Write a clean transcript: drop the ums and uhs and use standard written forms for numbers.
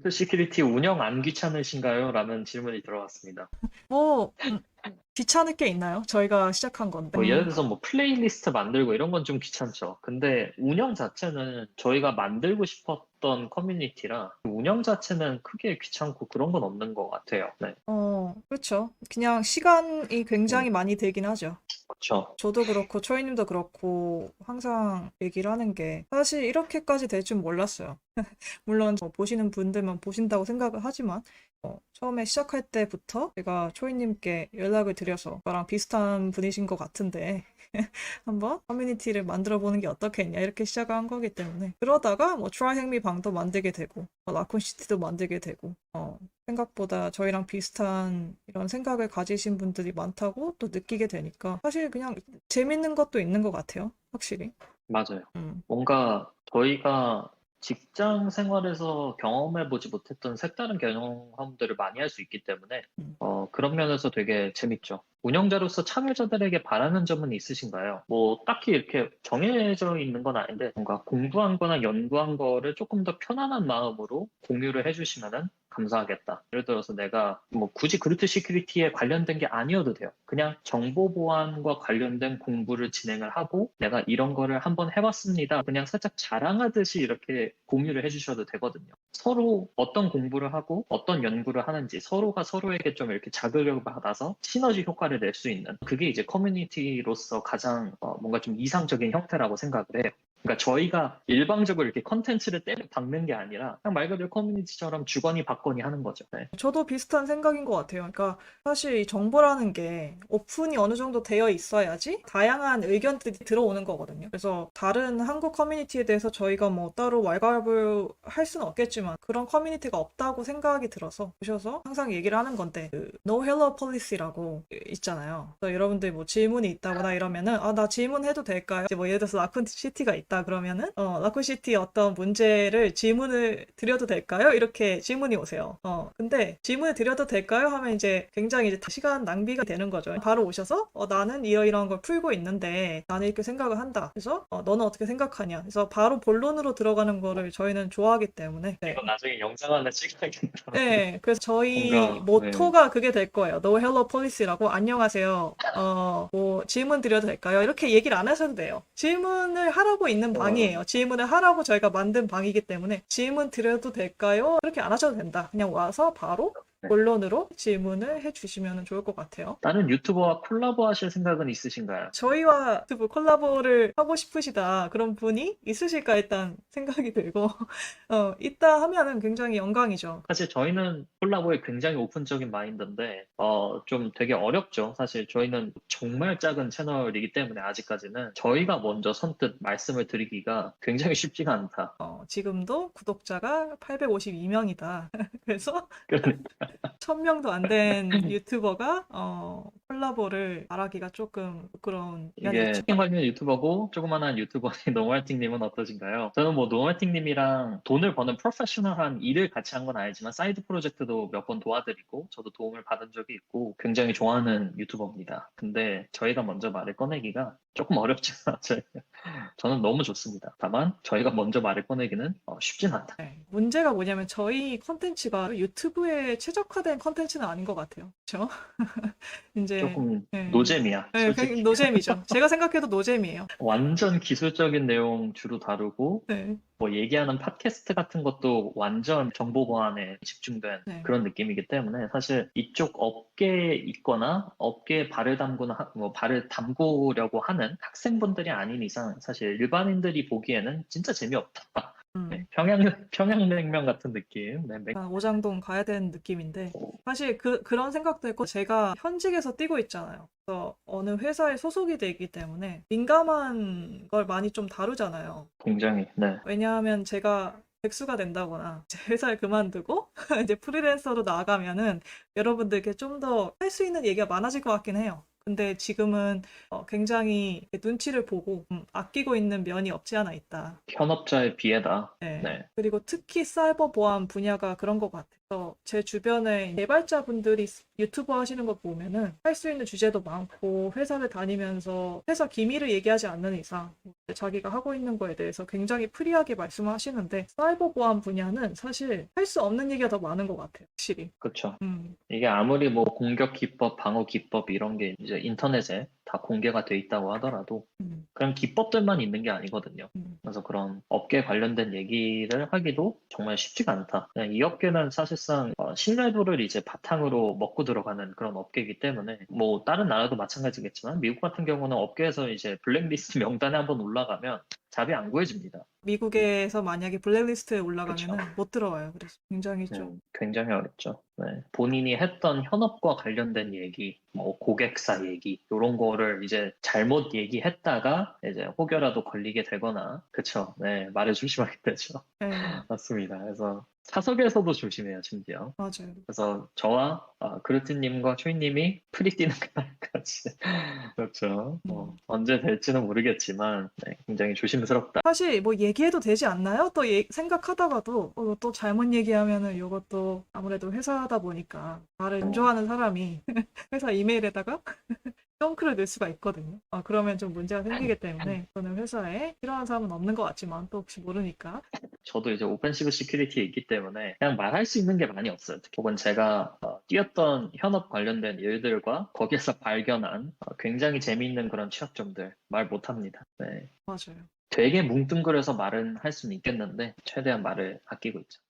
시큐리티 운영 안 귀찮으신가요? 라는 질문이 들어왔습니다. 뭐, 귀찮을 게 있나요? 저희가 시작한 건데. 뭐 예를 들어서 뭐 플레이리스트 만들고 이런 건 좀 귀찮죠. 근데 운영 자체는 저희가 만들고 싶었던 커뮤니티라 운영 자체는 크게 귀찮고 그런 건 없는 것 같아요. 네. 그렇죠. 그냥 시간이 음, 굉장히 많이 들긴 하죠. 그렇죠. 저도 그렇고, 초이님도 그렇고, 항상 얘기를 하는 게, 사실 이렇게까지 될 줄 몰랐어요. 물론 보시는 분들만 보신다고 생각을 하지만 처음에 시작할 때부터 제가 초이님께 연락을 드려서 저랑 비슷한 분이신 것 같은데 한번 커뮤니티를 만들어 보는 게 어떻겠냐 이렇게 시작을 한 거기 때문에 그러다가 뭐 트라이 행미 방도 만들게 되고 라쿤 시티도 만들게 되고 생각보다 저희랑 비슷한 이런 생각을 가지신 분들이 많다고 또 느끼게 되니까 사실 그냥 재밌는 것도 있는 것 같아요. 확실히. 맞아요. 음. 뭔가 저희가 직장 생활에서 경험해보지 못했던 색다른 경험들을 많이 할 수 있기 때문에 음. 그런 면에서 되게 재밌죠. 운영자로서 참여자들에게 바라는 점은 있으신가요? 뭐 딱히 이렇게 정해져 있는 건 아닌데 뭔가 공부한 거나 연구한 거를 조금 더 편안한 마음으로 공유를 해주시면은 감사하겠다. 예를 들어서 내가 뭐 굳이 그루트 시큐리티에 관련된 게 아니어도 돼요. 그냥 정보 보안과 관련된 공부를 진행을 하고 내가 이런 거를 한번 해봤습니다. 그냥 살짝 자랑하듯이 이렇게 공유를 해주셔도 되거든요. 서로 어떤 공부를 하고 어떤 연구를 하는지 서로가 서로에게 좀 이렇게 자극을 받아서 시너지 효과를 낼 수 있는 그게 이제 커뮤니티로서 가장 뭔가 좀 이상적인 형태라고 생각을 해요. 그러니까 저희가 일방적으로 이렇게 컨텐츠를 때려 박는 게 아니라 그냥 말 그대로 커뮤니티처럼 주거니 받거니 하는 거죠. 네. 저도 비슷한 생각인 것 같아요. 그러니까 사실 이 정보라는 게 오픈이 어느 정도 되어 있어야지 다양한 의견들이 들어오는 거거든요. 그래서 다른 한국 커뮤니티에 대해서 저희가 뭐 따로 왈가왈부 할 수는 없겠지만 그런 커뮤니티가 없다고 생각이 들어서 오셔서 항상 얘기를 하는 건데 그 No Hello Policy라고 있잖아요. 그래서 여러분들 뭐 질문이 있다거나 이러면은 나 질문해도 될까요? 이제 뭐 예를 들어서 라쿤 시티가 있다 그러면은 라쿤 시티 어떤 문제를 질문을 드려도 될까요? 이렇게 질문이 오세요. 근데 질문을 드려도 될까요? 하면 이제 굉장히 이제 시간 낭비가 되는 거죠. 바로 오셔서 나는 이러이러한 걸 풀고 있는데 나는 이렇게 생각을 한다. 그래서 너는 어떻게 생각하냐? 그래서 바로 본론으로 들어가는 거를 저희는 좋아하기 때문에 네. 이거 나중에 영상 하나 찍어야겠다. 네, 그래서 저희 뭔가, 네. 모토가 그게 될 거예요. No Hello Policy라고 안녕하세요. 뭐 질문 드려도 될까요? 이렇게 얘기를 안 하셔도 돼요. 질문을 하라고 있는 어, 방이에요. 질문을 하라고 저희가 만든 방이기 때문에 질문 드려도 될까요? 그렇게 안 하셔도 된다. 그냥 와서 바로 네. 본론으로 질문을 해주시면 좋을 것 같아요. 다른 유튜버와 콜라보 하실 생각은 있으신가요? 저희와 유튜브 콜라보를 하고 싶으시다 그런 분이 있으실까 일단 생각이 들고 있다 하면은 굉장히 영광이죠. 사실 저희는 콜라보에 굉장히 오픈적인 마인드인데, 좀 되게 어렵죠. 사실 저희는 정말 작은 채널이기 때문에 아직까지는 저희가 먼저 선뜻 말씀을 드리기가 굉장히 쉽지가 않다. 지금도 구독자가 852명이다. 그래서 그러니까 1000명도 안 된 유튜버가 콜라보를 말하기가 조금 부끄러운 면이 이게 있죠. 치킨 관련 유튜버고 조그만한 유튜버인 노멀팅님은 어떠신가요? 저는 뭐 노멀팅님이랑 돈을 버는 프로페셔널한 일을 같이 한 건 아니지만 사이드 프로젝트도 몇 번 도와드리고 저도 도움을 받은 적이 있고 굉장히 좋아하는 유튜버입니다. 근데 저희가 먼저 말을 꺼내기가 조금 어렵지만 저는 너무 좋습니다. 다만 저희가 먼저 말을 꺼내기는 쉽진 않다. 네. 문제가 뭐냐면 저희 컨텐츠가 유튜브에 최적화된 컨텐츠는 아닌 것 같아요. 그렇죠? 이제 조금 네. 노잼이야, 네, 그냥 솔직히. 노잼이죠. 제가 생각해도 노잼이에요. 완전 기술적인 내용 주로 다루고 네. 뭐 얘기하는 팟캐스트 같은 것도 완전 정보 보안에 집중된 네. 그런 느낌이기 때문에 사실 이쪽 업계에 있거나 업계에 발을 담거나 뭐 발을 담그려고 하는 학생분들이 아닌 이상 사실 일반인들이 보기에는 진짜 재미없다. 네, 음. 평양냉면 같은 느낌. 네, 약간 오장동 가야 되는 느낌인데 사실 그런 생각도 있고 제가 현직에서 뛰고 있잖아요. 그래서 어느 회사에 소속이 되기 때문에 민감한 걸 많이 좀 다루잖아요. 굉장히 네. 왜냐하면 제가 백수가 된다거나 제 회사를 그만두고 이제 프리랜서로 나가면은 여러분들께 좀 더 할 수 있는 얘기가 많아질 것 같긴 해요. 근데 지금은 굉장히 눈치를 보고 아끼고 있는 면이 없지 않아 있다. 현업자의 비애다. 네. 네. 그리고 특히 사이버 보안 분야가 그런 것 같아요. 제 주변에 개발자분들이 유튜버 하시는 거 보면은 할 수 있는 주제도 많고 회사를 다니면서 회사 기밀을 얘기하지 않는 이상 자기가 하고 있는 거에 대해서 굉장히 프리하게 말씀하시는데 사이버 보안 분야는 사실 할 수 없는 얘기가 더 많은 것 같아요. 확실히. 그렇죠. 음, 이게 아무리 뭐 공격 기법, 방어 기법 이런 게 이제 인터넷에 다 공개가 돼 있다고 하더라도 음, 그냥 기법들만 있는 게 아니거든요. 음, 그래서 그런 업계 관련된 얘기를 하기도 정말 쉽지가 않다. 그냥 이 업계는 사실상 신뢰도를 이제 바탕으로 먹고 들어가는 그런 업계이기 때문에 뭐 다른 나라도 마찬가지겠지만 미국 같은 경우는 업계에서 이제 블랙리스트 명단에 한번 올라가면 잡이 안 구해집니다. 미국에서 만약에 블랙리스트에 그렇죠. 올라가면은 못 들어와요. 그래서 굉장히 좀 굉장히 어렵죠. 네. 본인이 했던 현업과 관련된 얘기, 뭐 고객사 얘기, 이런 거를 이제 잘못 얘기했다가 이제 혹여라도 걸리게 되거나, 그쵸. 네, 말을 조심하게 되죠. 네, 맞습니다. 그래서 사석에서도 조심해요, 심지어. 맞아요. 그래서 저와 그루트님과 초이님이 프리 뛰는 그날까지. 그렇죠. 음. 언제 될지는 모르겠지만, 네, 굉장히 조심스럽다. 사실 뭐 얘기해도 되지 않나요? 또 생각하다가도 또 잘못 얘기하면은 이것도 아무래도 회사다 보니까 말을 안 좋아하는 사람이 회사 이메일에다가 덩크를 넣을 수가 있거든요. 그러면 좀 문제가 생기기 때문에 저는 회사에 싫어하는 사람은 없는 것 같지만 또 혹시 모르니까. 저도 이제 오펜시브 시큐리티에 있기 때문에 그냥 말할 수 있는 게 많이 없어요. 혹은 제가 뛰었던 현업 관련된 일들과 거기에서 발견한 굉장히 재미있는 그런 취약점들 말 못합니다. 네. 맞아요. 되게 뭉뚱그려서 말은 할 수는 있겠는데 최대한 말을 아끼고 있죠.